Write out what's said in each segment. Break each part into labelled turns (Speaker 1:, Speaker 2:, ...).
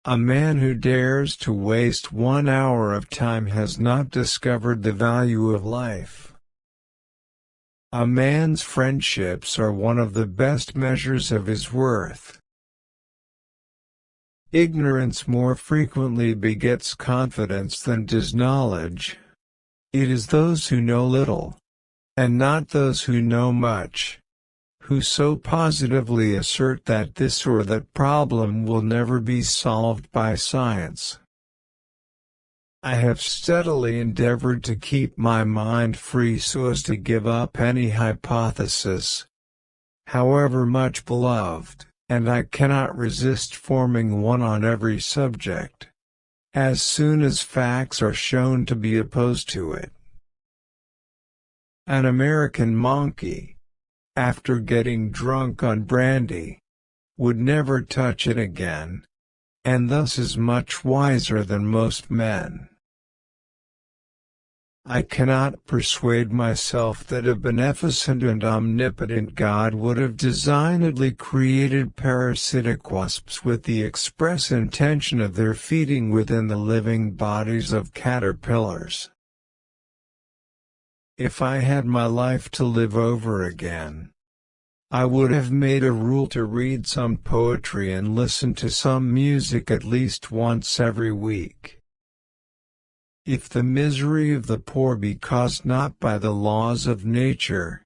Speaker 1: A man who dares to waste 1 hour of time has not discovered the value of life. A man's friendships are one of the best measures of his worth. Ignorance more frequently begets confidence than does knowledge. It is those who know little, and not those who know much, who so positively assert that this or that problem will never be solved by science. I have steadily endeavored to keep my mind free so as to give up any hypothesis, however much beloved, and I cannot resist forming one on every subject, as soon as facts are shown to be opposed to it. An American monkey, after getting drunk on brandy, would never touch it again, and thus is much wiser than most men. I cannot persuade myself that a beneficent and omnipotent God would have designedly created parasitic wasps with the express intention of their feeding within the living bodies of caterpillars. If I had my life to live over again, I would have made a rule to read some poetry and listen to some music at least once every week. If the misery of the poor be caused not by the laws of nature,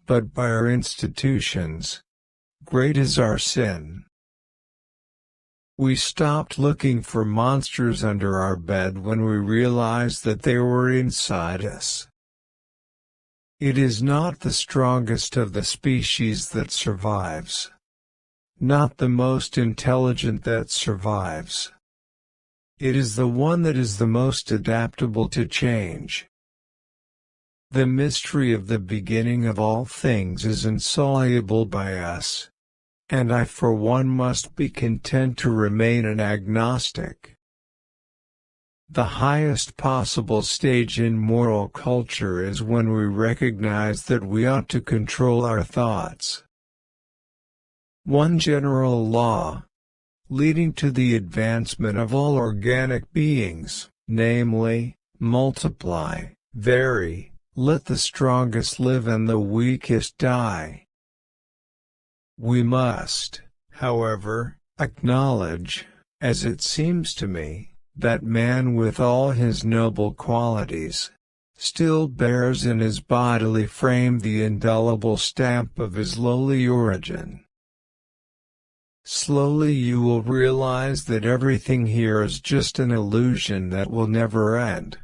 Speaker 1: but by our institutions, great is our sin. We stopped looking for monsters under our bed when we realized that they were inside us. It is not the strongest of the species that survives, not the most intelligent that survives. It is the one that is the most adaptable to change. The mystery of the beginning of all things is insoluble by us, and I for one must be content to remain an agnostic. The highest possible stage in moral culture is when we recognize that we ought to control our thoughts. One general law, leading to the advancement of all organic beings, namely, multiply, vary, let the strongest live and the weakest die. We must, however, acknowledge, as it seems to me, that man with all his noble qualities, still bears in his bodily frame the indelible stamp of his lowly origin. Slowly you will realize that everything here is just an illusion that will never end.